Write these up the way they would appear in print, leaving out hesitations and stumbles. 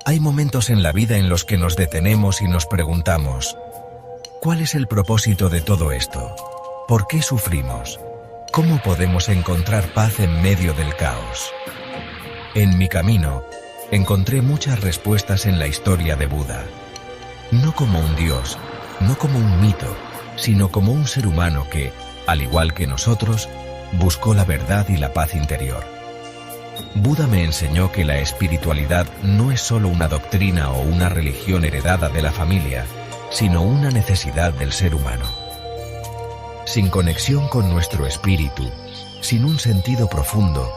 Hay momentos en la vida en los que nos detenemos y nos preguntamos, ¿cuál es el propósito de todo esto? ¿Por qué sufrimos? ¿Cómo podemos encontrar paz en medio del caos? En mi camino, encontré muchas respuestas en la historia de Buda. No como un dios, no como un mito, sino como un ser humano que, al igual que nosotros, buscó la verdad y la paz interior. Buda me enseñó que la espiritualidad no es solo una doctrina o una religión heredada de la familia, sino una necesidad del ser humano. Sin conexión con nuestro espíritu, sin un sentido profundo,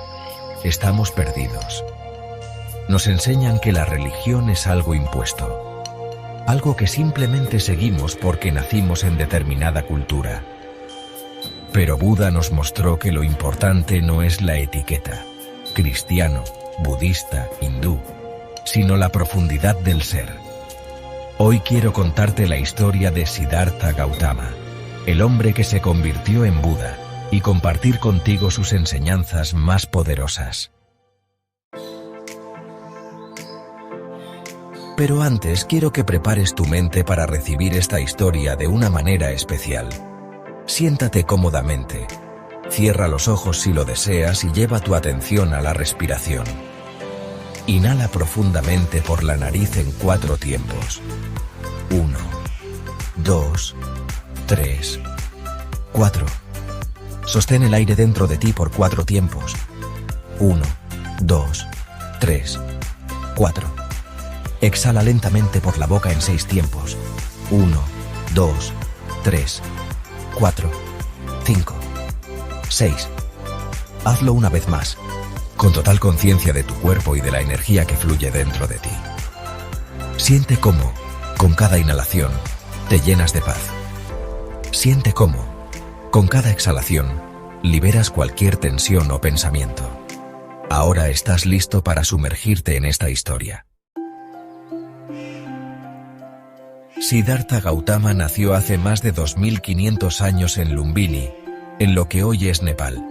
estamos perdidos. Nos enseñan que la religión es algo impuesto, algo que simplemente seguimos porque nacimos en determinada cultura. Pero Buda nos mostró que lo importante no es la etiqueta, cristiano, budista, hindú, sino la profundidad del ser. Hoy quiero contarte la historia de Siddhartha Gautama, el hombre que se convirtió en Buda, y compartir contigo sus enseñanzas más poderosas. Pero antes quiero que prepares tu mente para recibir esta historia de una manera especial. Siéntate cómodamente. Cierra los ojos si lo deseas y lleva tu atención a la respiración. Inhala profundamente por la nariz en 4 tiempos. 1, 2, 3, 4. Sostén el aire dentro de ti por 4 tiempos. 1, 2, 3, 4. Exhala lentamente por la boca en 6 tiempos. 1, 2, 3, 4, 5, 6. Hazlo una vez más, con total conciencia de tu cuerpo y de la energía que fluye dentro de ti. Siente cómo, con cada inhalación, te llenas de paz. Siente cómo, con cada exhalación, liberas cualquier tensión o pensamiento. Ahora estás listo para sumergirte en esta historia. Siddhartha Gautama nació hace más de 2500 años en Lumbini, en lo que hoy es Nepal.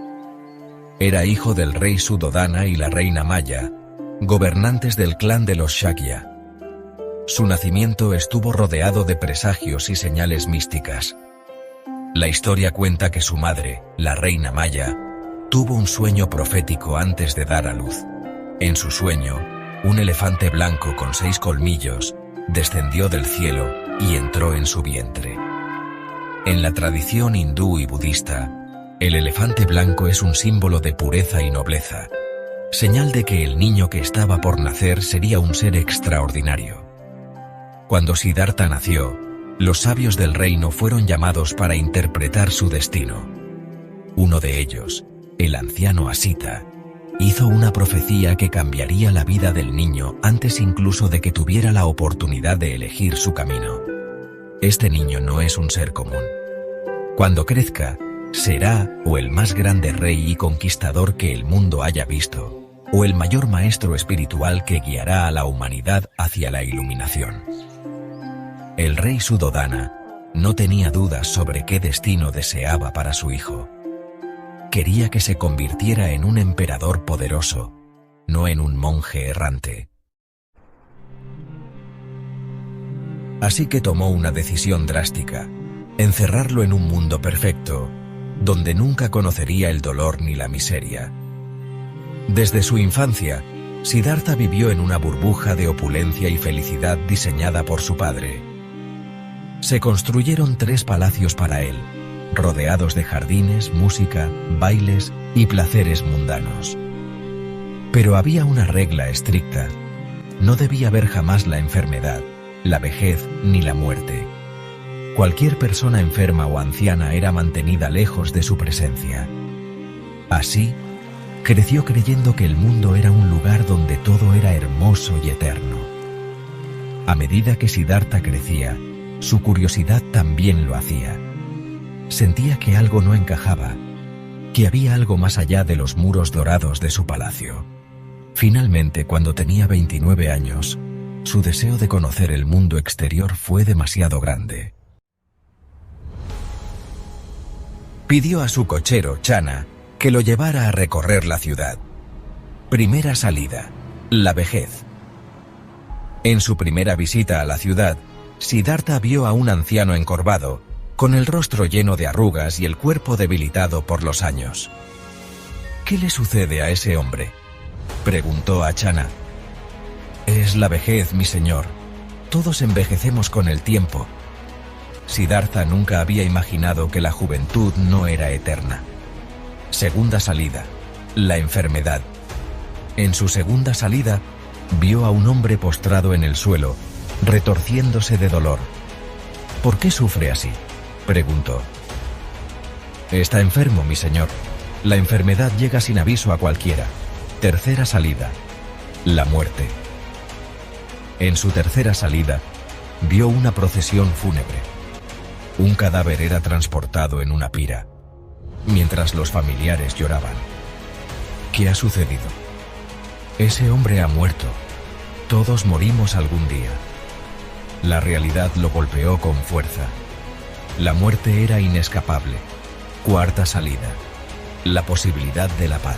Era hijo del rey Suddhodana y la reina Maya, gobernantes del clan de los Shakya. Su nacimiento estuvo rodeado de presagios y señales místicas. La historia cuenta que su madre, la reina Maya, tuvo un sueño profético antes de dar a luz. En su sueño, un elefante blanco con 6 colmillos descendió del cielo y entró en su vientre. En la tradición hindú y budista, el elefante blanco es un símbolo de pureza y nobleza, señal de que el niño que estaba por nacer sería un ser extraordinario. Cuando Siddhartha nació, los sabios del reino fueron llamados para interpretar su destino. Uno de ellos, el anciano Asita, hizo una profecía que cambiaría la vida del niño antes incluso de que tuviera la oportunidad de elegir su camino. Este niño no es un ser común. Cuando crezca, será o el más grande rey y conquistador que el mundo haya visto, o el mayor maestro espiritual que guiará a la humanidad hacia la iluminación. El rey Suddhodana no tenía dudas sobre qué destino deseaba para su hijo. Quería que se convirtiera en un emperador poderoso, no en un monje errante. Así que tomó una decisión drástica: encerrarlo en un mundo perfecto, donde nunca conocería el dolor ni la miseria. Desde su infancia, Siddhartha vivió en una burbuja de opulencia y felicidad diseñada por su padre. Se construyeron 3 palacios para él, rodeados de jardines, música, bailes y placeres mundanos. Pero había una regla estricta: no debía haber jamás la enfermedad, la vejez ni la muerte. Cualquier persona enferma o anciana era mantenida lejos de su presencia. Así, creció creyendo que el mundo era un lugar donde todo era hermoso y eterno. A medida que Siddhartha crecía, su curiosidad también lo hacía. Sentía que algo no encajaba, que había algo más allá de los muros dorados de su palacio. Finalmente, cuando tenía 29 años, su deseo de conocer el mundo exterior fue demasiado grande. Pidió a su cochero, Chana, que lo llevara a recorrer la ciudad. Primera salida: la vejez. En su primera visita a la ciudad, Siddhartha vio a un anciano encorvado, con el rostro lleno de arrugas y el cuerpo debilitado por los años. ¿Qué le sucede a ese hombre?, preguntó a Channa. Es la vejez, mi señor. Todos envejecemos con el tiempo. Siddhartha nunca había imaginado que la juventud no era eterna. Segunda salida: la enfermedad. En su segunda salida, vio a un hombre postrado en el suelo, retorciéndose de dolor. ¿Por qué sufre así?, preguntó. Está enfermo, mi señor. La enfermedad llega sin aviso a cualquiera. Tercera salida: la muerte. En su tercera salida, vio una procesión fúnebre. Un cadáver era transportado en una pira, mientras los familiares lloraban. ¿Qué ha sucedido? Ese hombre ha muerto. Todos morimos algún día. La realidad lo golpeó con fuerza. La muerte era inescapable. Cuarta salida: la posibilidad de la paz.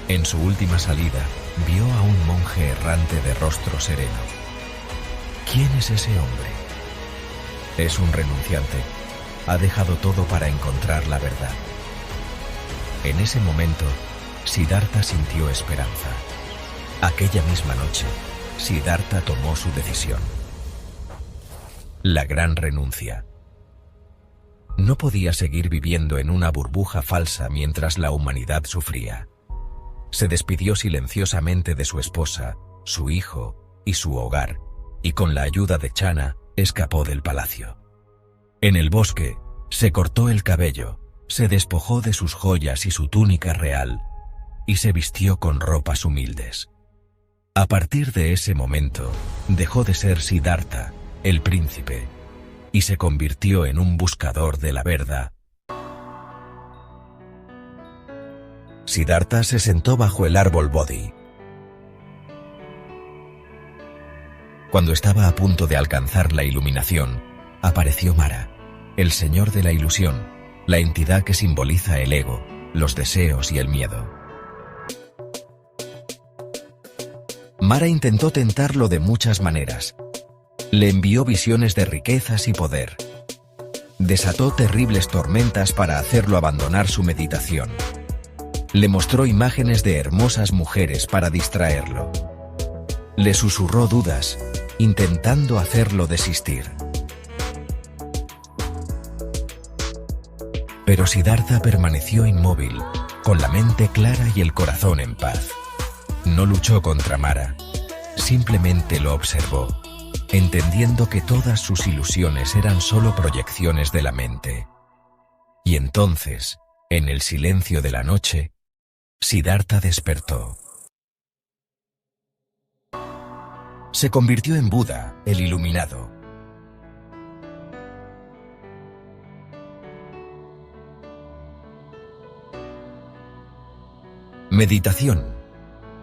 En su última salida, vio a un monje errante de rostro sereno. ¿Quién es ese hombre? Es un renunciante. Ha dejado todo para encontrar la verdad. En ese momento, Siddhartha sintió esperanza. Aquella misma noche, Siddhartha tomó su decisión. La gran renuncia. No podía seguir viviendo en una burbuja falsa mientras la humanidad sufría. Se despidió silenciosamente de su esposa, su hijo y su hogar, y con la ayuda de Channa, escapó del palacio. En el bosque, se cortó el cabello, se despojó de sus joyas y su túnica real, y se vistió con ropas humildes. A partir de ese momento, dejó de ser Siddhartha, el príncipe, y se convirtió en un buscador de la verdad. Siddhartha se sentó bajo el árbol Bodhi. Cuando estaba a punto de alcanzar la iluminación, apareció Mara, el señor de la ilusión, la entidad que simboliza el ego, los deseos y el miedo. Mara intentó tentarlo de muchas maneras. Le envió visiones de riquezas y poder. Desató terribles tormentas para hacerlo abandonar su meditación. Le mostró imágenes de hermosas mujeres para distraerlo. Le susurró dudas, intentando hacerlo desistir. Pero Siddhartha permaneció inmóvil, con la mente clara y el corazón en paz. No luchó contra Mara, simplemente lo observó, entendiendo que todas sus ilusiones eran solo proyecciones de la mente. Y entonces, en el silencio de la noche, Siddhartha despertó. Se convirtió en Buda, el iluminado. Meditación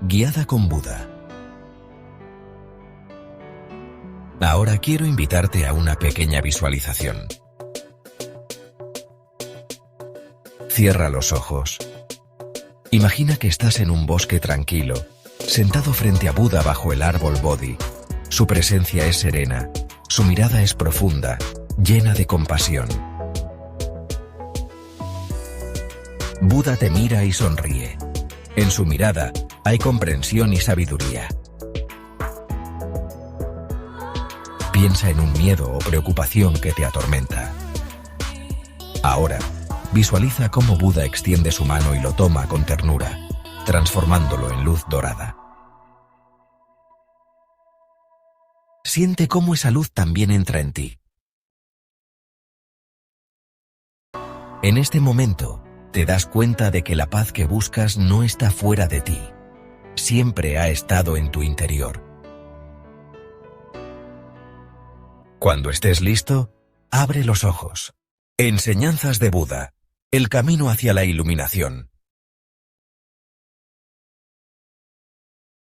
guiada con Buda. Ahora quiero invitarte a una pequeña visualización. Cierra los ojos. Imagina que estás en un bosque tranquilo, sentado frente a Buda bajo el árbol Bodhi. Su presencia es serena, su mirada es profunda, llena de compasión. Buda te mira y sonríe. En su mirada hay comprensión y sabiduría. Piensa en un miedo o preocupación que te atormenta. Ahora, visualiza cómo Buda extiende su mano y lo toma con ternura, transformándolo en luz dorada. Siente cómo esa luz también entra en ti. En este momento, te das cuenta de que la paz que buscas no está fuera de ti. Siempre ha estado en tu interior. Cuando estés listo, abre los ojos. Enseñanzas de Buda. El camino hacia la iluminación.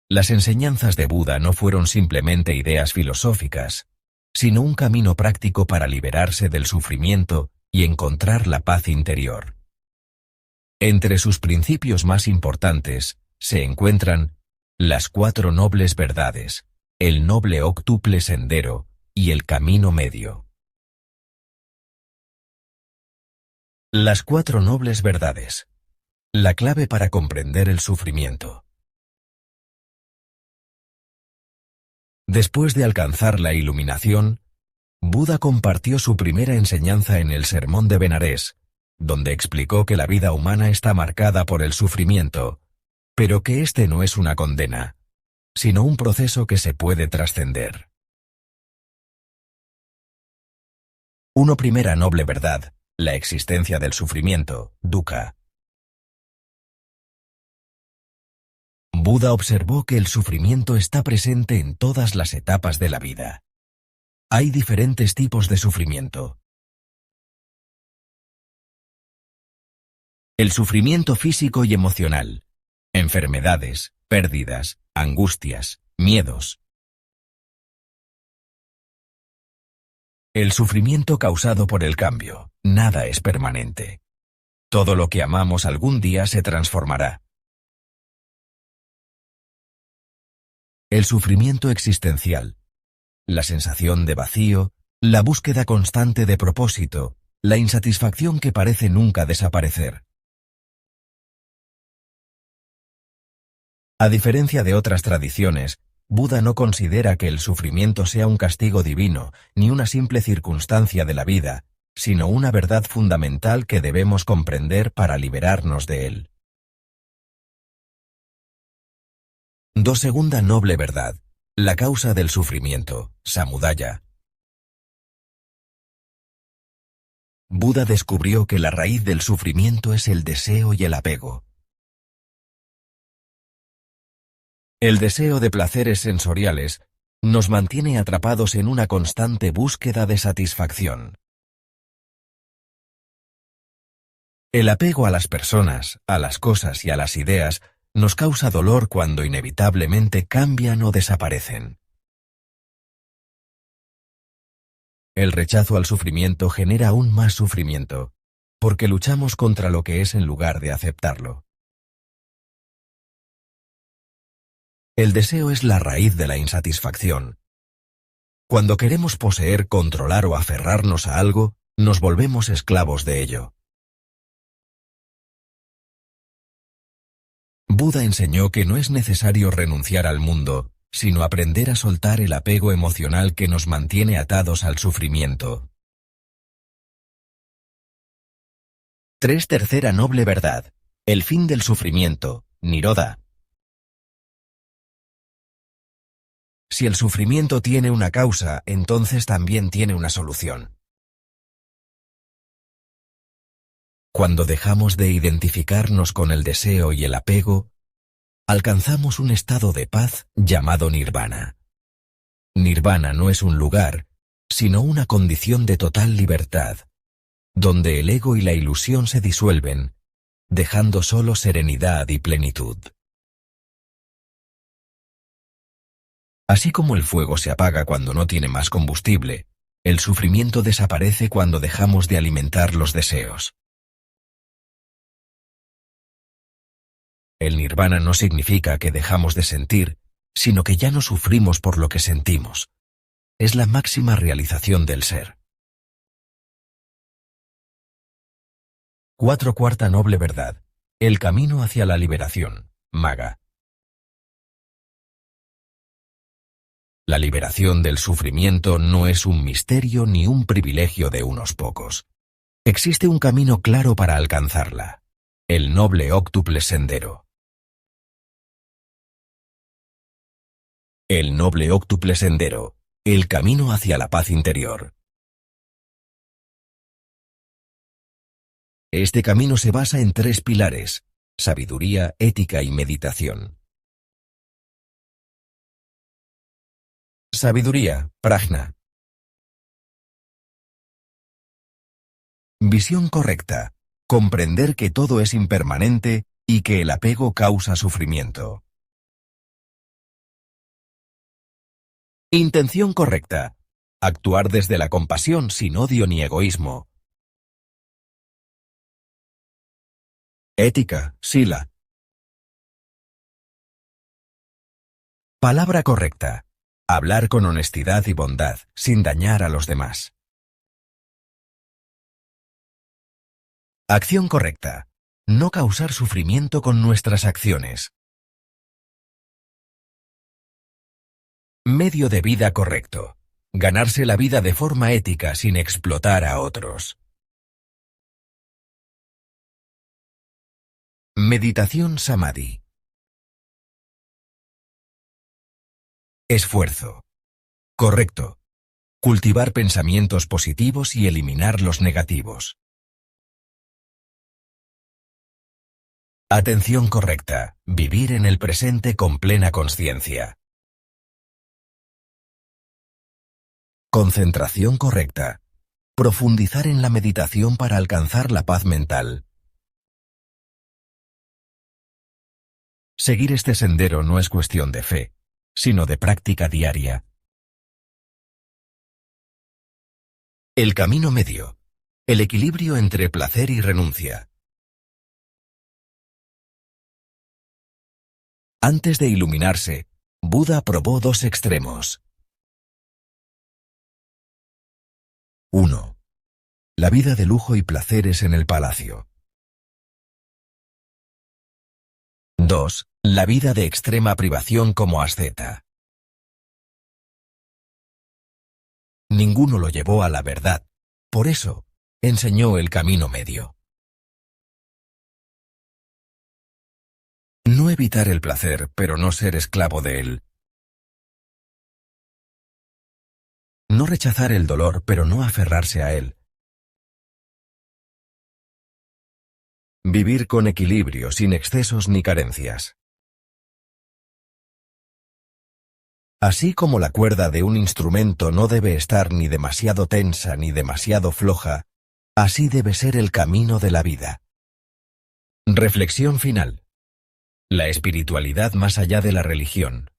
Las enseñanzas de Buda no fueron simplemente ideas filosóficas, sino un camino práctico para liberarse del sufrimiento y encontrar la paz interior. Entre sus principios más importantes se encuentran las 4 nobles verdades, el noble óctuple sendero y el camino medio. Las 4 nobles verdades. La clave para comprender el sufrimiento. Después de alcanzar la iluminación, Buda compartió su primera enseñanza en el Sermón de Benarés, donde explicó que la vida humana está marcada por el sufrimiento, pero que este no es una condena, sino un proceso que se puede trascender. Primera noble verdad, la existencia del sufrimiento, dukkha. Buda observó que el sufrimiento está presente en todas las etapas de la vida. Hay diferentes tipos de sufrimiento. El sufrimiento físico y emocional, enfermedades, pérdidas, angustias, miedos. El sufrimiento causado por el cambio, nada es permanente. Todo lo que amamos algún día se transformará. El sufrimiento existencial, la sensación de vacío, la búsqueda constante de propósito, la insatisfacción que parece nunca desaparecer. A diferencia de otras tradiciones, Buda no considera que el sufrimiento sea un castigo divino, ni una simple circunstancia de la vida, sino una verdad fundamental que debemos comprender para liberarnos de él. Segunda noble verdad, la causa del sufrimiento, samudaya. Buda descubrió que la raíz del sufrimiento es el deseo y el apego. El deseo de placeres sensoriales nos mantiene atrapados en una constante búsqueda de satisfacción. El apego a las personas, a las cosas y a las ideas nos causa dolor cuando inevitablemente cambian o desaparecen. El rechazo al sufrimiento genera aún más sufrimiento, porque luchamos contra lo que es en lugar de aceptarlo. El deseo es la raíz de la insatisfacción. Cuando queremos poseer, controlar o aferrarnos a algo, nos volvemos esclavos de ello. Buda enseñó que no es necesario renunciar al mundo, sino aprender a soltar el apego emocional que nos mantiene atados al sufrimiento. Tercera noble verdad, el fin del sufrimiento, Nirodha. Si el sufrimiento tiene una causa, entonces también tiene una solución. Cuando dejamos de identificarnos con el deseo y el apego, alcanzamos un estado de paz llamado nirvana. Nirvana no es un lugar, sino una condición de total libertad, donde el ego y la ilusión se disuelven, dejando solo serenidad y plenitud. Así como el fuego se apaga cuando no tiene más combustible, el sufrimiento desaparece cuando dejamos de alimentar los deseos. El nirvana no significa que dejamos de sentir, sino que ya no sufrimos por lo que sentimos. Es la máxima realización del ser. Cuarta noble verdad, el camino hacia la liberación, Magga. La liberación del sufrimiento no es un misterio ni un privilegio de unos pocos. Existe un camino claro para alcanzarla, el noble óctuple sendero. El noble óctuple sendero, el camino hacia la paz interior. Este camino se basa en 3 pilares: sabiduría, ética y meditación. Sabiduría, prajna. Visión correcta, comprender que todo es impermanente y que el apego causa sufrimiento. Intención correcta, actuar desde la compasión sin odio ni egoísmo. Ética, sila. Palabra correcta, Hablar con honestidad y bondad, sin dañar a los demás. Acción correcta. No causar sufrimiento con nuestras acciones. Medio de vida correcto. Ganarse la vida de forma ética sin explotar a otros. Meditación Samadhi. Esfuerzo. Correcto. Cultivar pensamientos positivos y eliminar los negativos. Atención correcta. Vivir en el presente con plena conciencia. Concentración correcta. Profundizar en la meditación para alcanzar la paz mental. Seguir este sendero no es cuestión de fe, sino de práctica diaria. El camino medio. El equilibrio entre placer y renuncia. Antes de iluminarse, Buda probó dos extremos. 1. La vida de lujo y placeres en el palacio. 2. La vida de extrema privación como asceta. Ninguno lo llevó a la verdad. Por eso, enseñó el camino medio. No evitar el placer, pero no ser esclavo de él. No rechazar el dolor, pero no aferrarse a él. Vivir con equilibrio, sin excesos ni carencias. Así como la cuerda de un instrumento no debe estar ni demasiado tensa ni demasiado floja, así debe ser el camino de la vida. Reflexión final. La espiritualidad más allá de la religión.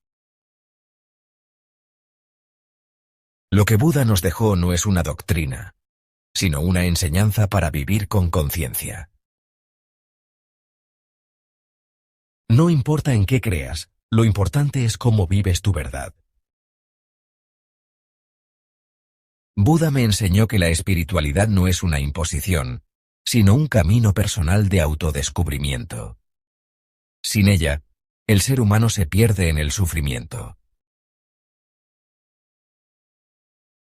Lo que Buda nos dejó no es una doctrina, sino una enseñanza para vivir con conciencia. No importa en qué creas, lo importante es cómo vives tu verdad. Buda me enseñó que la espiritualidad no es una imposición, sino un camino personal de autodescubrimiento. Sin ella, el ser humano se pierde en el sufrimiento.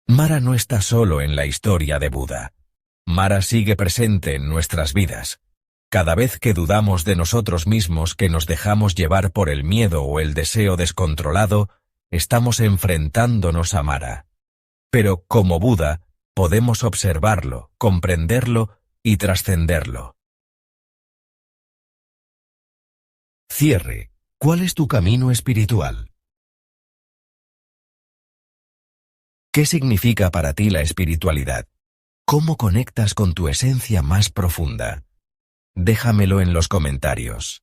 Mara no está solo en la historia de Buda. Mara sigue presente en nuestras vidas. Cada vez que dudamos de nosotros mismos, que nos dejamos llevar por el miedo o el deseo descontrolado, estamos enfrentándonos a Mara. Pero, como Buda, podemos observarlo, comprenderlo y trascenderlo. Cierre. ¿Cuál es tu camino espiritual? ¿Qué significa para ti la espiritualidad? ¿Cómo conectas con tu esencia más profunda? Déjamelo en los comentarios.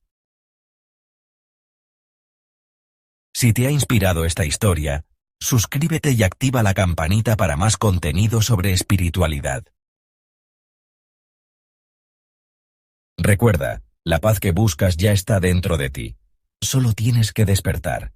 Si te ha inspirado esta historia, suscríbete y activa la campanita para más contenido sobre espiritualidad. Recuerda, la paz que buscas ya está dentro de ti. Solo tienes que despertar.